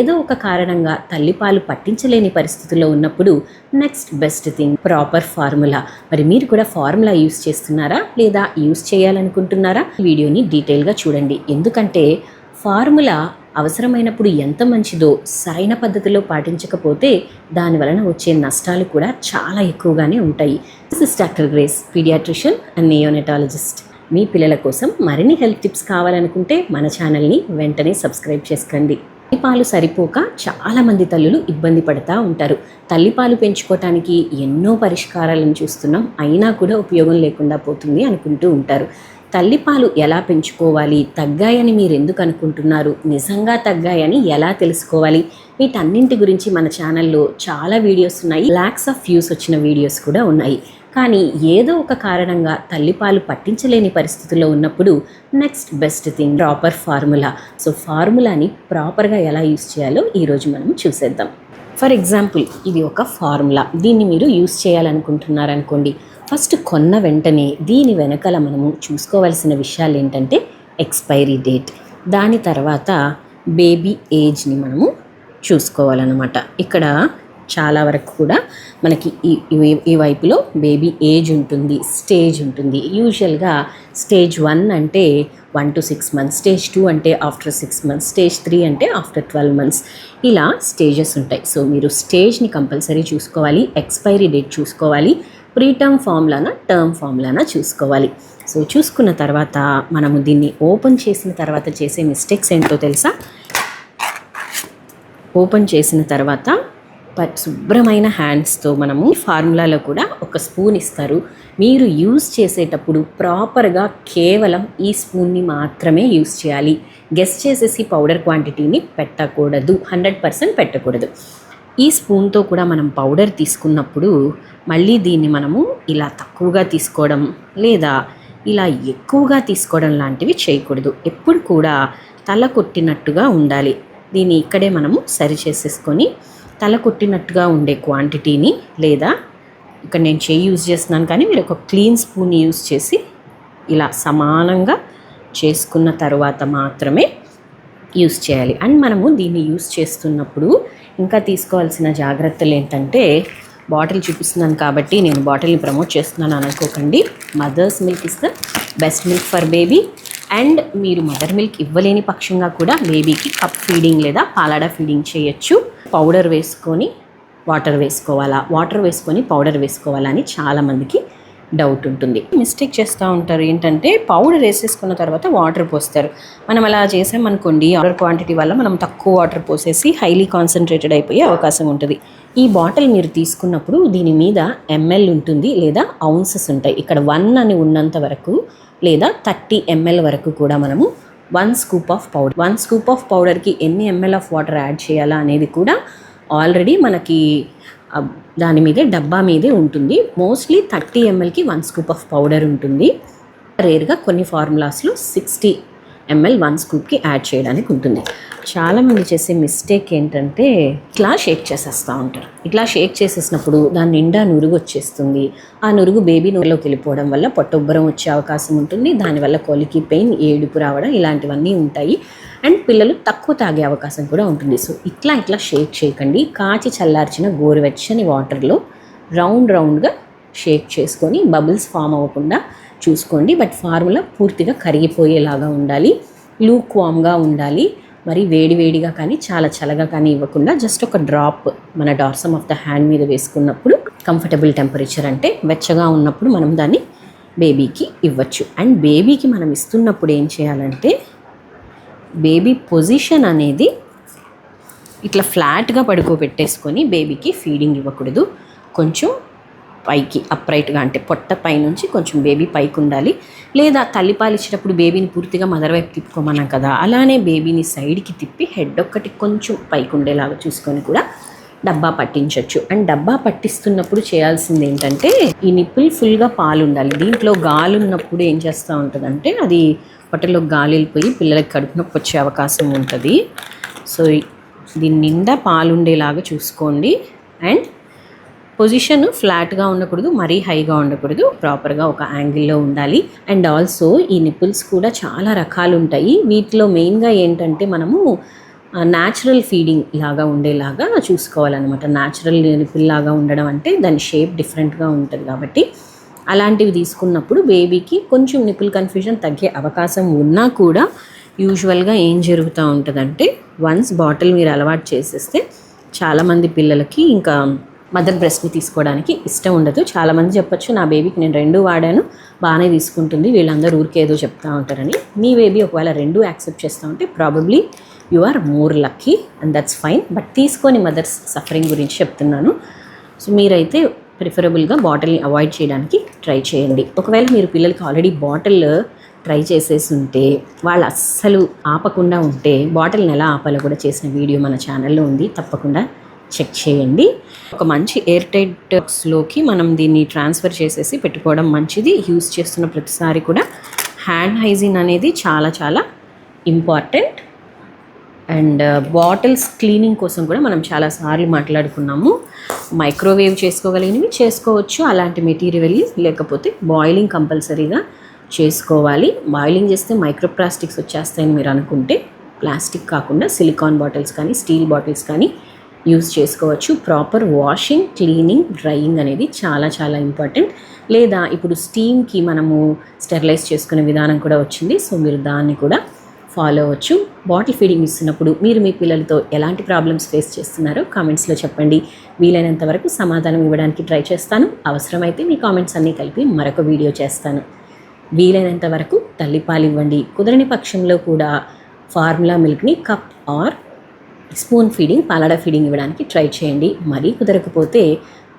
ఏదో ఒక కారణంగా తల్లిపాలు పట్టించలేని పరిస్థితుల్లో ఉన్నప్పుడు next best thing proper formula. మరి మీరు కూడా ఫార్ములా యూస్ చేస్తున్నారా లేదా యూస్ చేయాలనుకుంటున్నారా? వీడియోని డీటెయిల్గా చూడండి. ఎందుకంటే ఫార్ములా అవసరమైనప్పుడు ఎంత మంచిదో సరైన పద్ధతిలో పాటించకపోతే దాని వలన వచ్చే నష్టాలు కూడా చాలా ఎక్కువగానే ఉంటాయి. This is doctor Grace, paediatrician and neonatologist. మీ పిల్లల కోసం మరిన్ని హెల్త్ టిప్స్ కావాలనుకుంటే మన ఛానల్ని వెంటనే సబ్స్క్రైబ్ చేసుకోండి. తల్లిపాలు సరిపోక చాలామంది తల్లులు ఇబ్బంది పడుతూ ఉంటారు. తల్లిపాలు పెంచుకోవటానికి ఎన్నో పరిష్కారాలను చూస్తున్నాం, అయినా కూడా ఉపయోగం లేకుండా పోతుంది అనుకుంటూ ఉంటారు. తల్లిపాలు ఎలా పెంచుకోవాలి, తగ్గాయని మీరు ఎందుకు అనుకుంటున్నారు, నిజంగా తగ్గాయని ఎలా తెలుసుకోవాలి, వీటన్నింటి గురించి మన ఛానల్లో చాలా వీడియోస్ ఉన్నాయి. లాక్స్ ఆఫ్ వ్యూస్ వచ్చిన వీడియోస్ కూడా ఉన్నాయి. కానీ ఏదో ఒక కారణంగా తల్లిపాలు పట్టించలేని పరిస్థితుల్లో ఉన్నప్పుడు next best thing proper formula. So ఫార్ములాని ప్రాపర్గా ఎలా యూస్ చేయాలో ఈరోజు మనం చూసేద్దాం. ఫర్ ఎగ్జాంపుల్, ఇది ఒక ఫార్ములా. దీన్ని మీరు యూస్ చేయాలనుకుంటున్నారనుకోండి. ఫస్ట్ కొన్న వెంటనే దీని వెనకాల మనము చూసుకోవాల్సిన విషయాలు ఏంటంటే ఎక్స్పైరీ డేట్, దాని తర్వాత బేబీ ఏజ్ని మనము చూసుకోవాలన్నమాట. ఇక్కడ చాలా వరకు కూడా మనకి ఈ వైపులో బేబీ ఏజ్ ఉంటుంది, స్టేజ్ ఉంటుంది. యూజువల్గా స్టేజ్ 1 అంటే 1 to 6 months, స్టేజ్ 2 అంటే ఆఫ్టర్ 6 months, స్టేజ్ 3 అంటే ఆఫ్టర్ 12 months. ఇలా స్టేజెస్ ఉంటాయి. సో మీరు స్టేజ్ని కంపల్సరీ చూసుకోవాలి, ఎక్స్పైరీ డేట్ చూసుకోవాలి, ప్రీటర్మ్ ఫార్ములానా టర్మ్ ఫార్ములానా చూసుకోవాలి. సో చూసుకున్న తర్వాత మనము దీన్ని ఓపెన్ చేసిన తర్వాత చేసే మిస్టేక్స్ ఏంటో తెలుసా? ఓపెన్ చేసిన తర్వాత శుభ్రమైన హ్యాండ్స్తో మనము ఫార్ములాలో కూడా ఒక స్పూన్ ఇస్తారు. మీరు యూజ్ చేసేటప్పుడు ప్రాపర్గా కేవలం ఈ స్పూన్ని మాత్రమే యూజ్ చేయాలి. గెస్ చేసేసి పౌడర్ క్వాంటిటీని పెట్టకూడదు, 100% పెట్టకూడదు. ఈ స్పూన్తో కూడా మనం పౌడర్ తీసుకున్నప్పుడు మళ్ళీ దీన్ని మనము ఇలా తక్కువగా తీసుకోవడం లేదా ఇలా ఎక్కువగా తీసుకోవడం లాంటివి చేయకూడదు. ఎప్పుడు కూడా తల కొట్టినట్టుగా ఉండాలి. దీన్ని ఇక్కడే మనము సరి చేసేసుకొని తల కొట్టినట్టుగా ఉండే క్వాంటిటీని, లేదా ఇక్కడ నేను చేయి యూజ్ చేస్తున్నాను కానీ మీరు ఒక క్లీన్ స్పూన్ యూజ్ చేసి ఇలా సమానంగా చేసుకున్న తర్వాత మాత్రమే యూజ్ చేయాలి. అండ్ మనము దీన్ని యూజ్ చేస్తున్నప్పుడు ఇంకా తీసుకోవాల్సిన జాగ్రత్తలు ఏంటంటే, బాటిల్ చూపిస్తున్నాను కాబట్టి నేను బాటిల్ని ప్రమోట్ చేస్తున్నాను అనుకోకండి. Mothers milk is the best milk for baby. And మీరు మదర్ మిల్క్ ఇవ్వలేని పక్షంగా కూడా బేబీకి కప్ ఫీడింగ్ లేదా పాలాడా ఫీడింగ్ చేయొచ్చు. పౌడర్ వేసుకొని వాటర్ వేసుకోవాలా, వాటర్ వేసుకొని పౌడర్ వేసుకోవాలా అని చాలామందికి డౌట్ ఉంటుంది. మిస్టేక్ చేస్తూ ఉంటారు. ఏంటంటే పౌడర్ వేసేసుకున్న తర్వాత వాటర్ పోస్తారు. మనం అలా చేసామనుకోండి, ఆర్డర్ క్వాంటిటీ వల్ల మనం తక్కువ వాటర్ పోసేసి హైలీ కాన్సన్ట్రేటెడ్ అయిపోయే అవకాశం ఉంటుంది. ఈ బాటిల్ మీరు తీసుకున్నప్పుడు దీని మీద ml ఉంటుంది లేదా ఔన్సెస్ ఉంటాయి. ఇక్కడ 1 అని ఉన్నంత వరకు లేదా 30 ml వరకు కూడా మనము 1 scoop of powder, 1 scoop of పౌడర్కి ఎన్ని ml ఆఫ్ వాటర్ యాడ్ చేయాలా అనేది కూడా ఆల్రెడీ మనకి దాని మీదే డబ్బా మీదే ఉంటుంది. మోస్ట్లీ 30 mlకి 1 scoop ఆఫ్ పౌడర్ ఉంటుంది. రేర్గా కొన్ని ఫార్ములాస్లో 60 ml 1 scoopకి యాడ్ చేయడానికి ఉంటుంది. చాలామంది చేసే మిస్టేక్ ఏంటంటే ఇట్లా షేక్ చేసేస్తూ ఉంటారు. ఇట్లా షేక్ చేసేసినప్పుడు దాని నిండా నురుగు వచ్చేస్తుంది. ఆ నురుగు బేబీ నోరులోకి వెళ్ళిపోవడం వల్ల పొట్టొబ్బరం వచ్చే అవకాశం ఉంటుంది. దానివల్ల కొలికి పెయిన్, ఏడుపు రావడం ఇలాంటివన్నీ ఉంటాయి. అండ్ పిల్లలు తక్కువ తాగే అవకాశం కూడా ఉంటుంది. సో ఇట్లా షేక్ చేయకండి. కాచి చల్లార్చిన గోరువెచ్చని వాటర్లో రౌండ్గా షేక్ చేసుకొని బబుల్స్ ఫామ్ అవ్వకుండా చూసుకోండి. బట్ ఫార్ములా పూర్తిగా కరిగిపోయేలాగా ఉండాలి, లూక్ వామ్గా ఉండాలి. మరి వేడిగా కానీ చాలా చల్లగా కానీ ఇవ్వకుండా జస్ట్ ఒక డ్రాప్ మన డార్సమ్ ఆఫ్ ద హ్యాండ్ మీద వేసుకున్నప్పుడు కంఫర్టబుల్ టెంపరేచర్ అంటే వెచ్చగా ఉన్నప్పుడు మనం దాన్ని బేబీకి ఇవ్వచ్చు. అండ్ బేబీకి మనం ఇస్తున్నప్పుడు ఏం చేయాలంటే, బేబీ పొజిషన్ అనేది ఇట్లా ఫ్లాట్గా పడుకోబెట్టేసుకొని బేబీకి ఫీడింగ్ ఇవ్వకూడదు. కొంచెం పైకి అప్రైట్గా, అంటే పొట్ట పైనుంచి కొంచెం బేబీ పైకి ఉండాలి. లేదా తల్లిపాలు ఇచ్చేటప్పుడు బేబీని పూర్తిగా మదర్ వైపు తిప్పుకోమన్నాం కదా, అలానే బేబీని సైడ్కి తిప్పి హెడ్ ఒక్కటి కొంచెం పైకి ఉండేలాగా చూసుకొని కూడా డబ్బా పట్టించవచ్చు. అండ్ డబ్బా పట్టిస్తున్నప్పుడు చేయాల్సింది ఏంటంటే, ఈ నిప్పుల్ ఫుల్గా పాలు ఉండాలి. దీంట్లో గాలి ఉన్నప్పుడు ఏం చేస్తూ ఉంటుందంటే అది పొట్టలో గాలి వెళ్ళిపోయి పిల్లలకి కడుపు నొప్పి వచ్చే అవకాశం ఉంటుంది. సో దీని నిండా పాలు ఉండేలాగా చూసుకోండి. అండ్ పొజిషన్ ఫ్లాట్గా ఉండకూడదు, మరీ హైగా ఉండకూడదు, ప్రాపర్గా ఒక యాంగిల్లో ఉండాలి. అండ్ ఆల్సో ఈ నిప్పుల్స్ కూడా చాలా రకాలు ఉంటాయి. వీటిలో మెయిన్గా ఏంటంటే మనము న్యాచురల్ ఫీడింగ్ లాగా ఉండేలాగా చూసుకోవాలన్నమాట. న్యాచురల్ నిప్పుల్ లాగా ఉండడం అంటే దాని షేప్ డిఫరెంట్గా ఉంటుంది కాబట్టి అలాంటివి తీసుకున్నప్పుడు బేబీకి కొంచెం నిప్పుల్ కన్ఫ్యూజన్ తగ్గే అవకాశం ఉన్నా కూడా యూజువల్గా ఏం జరుగుతూ ఉంటుందంటే వన్స్ బాటిల్ మీరు అలవాటు చేసేస్తే చాలామంది పిల్లలకి ఇంకా మదర్ బ్రెస్ట్ని తీసుకోవడానికి ఇష్టం ఉండదు. చాలామంది చెప్పొచ్చు నా బేబీకి నేను 2 వాడాను బాగానే తీసుకుంటుంది, వీళ్ళందరూ ఊరికేదో చెప్తూ ఉంటారని. మీ బేబీ ఒకవేళ 2 యాక్సెప్ట్ చేస్తూ ఉంటే probably you are more lucky and that's fine. But తీసుకొని మదర్స్ సఫరింగ్ గురించి చెప్తున్నాను. సో మీరైతే ప్రిఫరబుల్గా బాటిల్ని అవాయిడ్ చేయడానికి ట్రై చేయండి. ఒకవేళ మీరు పిల్లలకి ఆల్రెడీ బాటిల్ ట్రై చేసేసి ఉంటే వాళ్ళు అస్సలు ఆపకుండా ఉంటే బాటిల్ని ఎలా ఆపాలో కూడా చేసిన వీడియో మన ఛానల్లో ఉంది, తప్పకుండా చెక్ చేయండి. ఒక మంచి ఎయిర్ టైట్ బాక్స్లోకి మనం దీన్ని ట్రాన్స్ఫర్ చేసేసి పెట్టుకోవడం మంచిది. యూస్ చేస్తున్న ప్రతిసారి కూడా హ్యాండ్ హైజీన్ అనేది చాలా చాలా ఇంపార్టెంట్. అండ్ బాటిల్స్ క్లీనింగ్ కోసం కూడా మనం చాలాసార్లు మాట్లాడుకున్నాము. మైక్రోవేవ్ చేసుకోగలిగినవి చేసుకోవచ్చు అలాంటి మెటీరియల్, లేకపోతే బాయిలింగ్ కంపల్సరీగా చేసుకోవాలి. బాయిలింగ్ చేస్తే మైక్రోప్లాస్టిక్స్ వచ్చేస్తాయని మీరు అనుకుంటే ప్లాస్టిక్ కాకుండా సిలికాన్ బాటిల్స్ కానీ స్టీల్ బాటిల్స్ కానీ యూస్ చేసుకోవచ్చు. ప్రాపర్ వాషింగ్, క్లీనింగ్, డ్రైయింగ్ అనేది చాలా చాలా ఇంపార్టెంట్. లేదా ఇప్పుడు స్టీమ్కి మనము స్టెరిలైజ్ చేసుకునే విధానం కూడా వచ్చింది, సో మీరు దాన్ని కూడా ఫాలో అవ్వచ్చు. బాటిల్ ఫీడింగ్ ఇస్తున్నప్పుడు మీరు మీ పిల్లలతో ఎలాంటి ప్రాబ్లమ్స్ ఫేస్ చేస్తున్నారో కామెంట్స్లో చెప్పండి. వీలైనంత వరకు సమాధానం ఇవ్వడానికి ట్రై చేస్తాను. అవసరమైతే మీ కామెంట్స్ అన్నీ కలిపి మరొక వీడియో చేస్తాను. వీలైనంత వరకు తల్లిపాలు ఇవ్వండి. కుదరని పక్షంలో కూడా ఫార్ములా మిల్క్ని కప్ ఆర్ స్పూన్ ఫీడింగ్, పాలడ ఫీడింగ్ ఇవ్వడానికి ట్రై చేయండి. మరీ కుదరకపోతే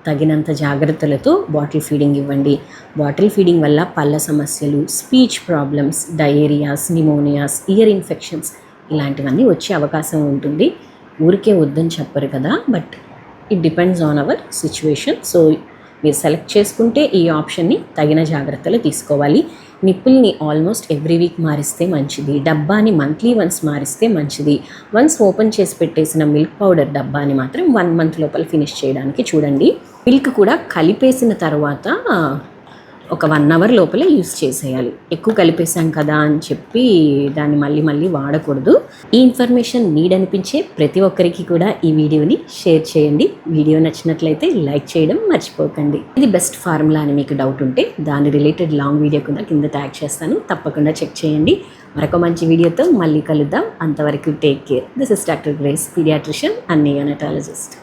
తగినంత జాగ్రత్తలతో బాటిల్ ఫీడింగ్ ఇవ్వండి. బాటిల్ ఫీడింగ్ వల్ల పళ్ళ సమస్యలు, speech problems, diarrhoeas, pneumonias, ear infections ఇలాంటివన్నీ వచ్చే అవకాశం ఉంటుంది. ఊరికే వద్దని చెప్పరు కదా, but it depends on our situation. So మీరు సెలెక్ట్ చేసుకుంటే ఈ ఆప్షన్ని తగిన జాగ్రత్తలు తీసుకోవాలి. నిప్పుల్ని ఆల్మోస్ట్ ఎవ్రీ వీక్ మారిస్తే మంచిది. డబ్బాని మంత్లీ వన్స్ మారిస్తే మంచిది. వన్స్ ఓపెన్ చేసి పెట్టేసిన మిల్క్ పౌడర్ డబ్బాని మాత్రం 1 మంత్ లోపల ఫినిష్ చేయడానికి చూడండి. మిల్క్ కూడా కలిపేసిన తర్వాత ఒక 1 అవర్ లోపలే యూస్ చేసేయాలి. ఎక్కువ కలిపేసాం కదా అని చెప్పి దాన్ని మళ్ళీ మళ్ళీ వాడకూడదు. ఈ ఇన్ఫర్మేషన్ నీడ్ అనిపించే ప్రతి ఒక్కరికి కూడా ఈ వీడియోని షేర్ చేయండి. వీడియో నచ్చినట్లయితే లైక్ చేయడం మర్చిపోకండి. ఇది బెస్ట్ ఫార్ములా అని మీకు డౌట్ ఉంటే దాని రిలేటెడ్ లాంగ్ వీడియో కూడా కింద ట్యాగ్ చేస్తాను, తప్పకుండా చెక్ చేయండి. మరొక మంచి వీడియోతో మళ్ళీ కలుద్దాం. అంతవరకు take care. This is doctor Grace, paediatrician and neonatologist.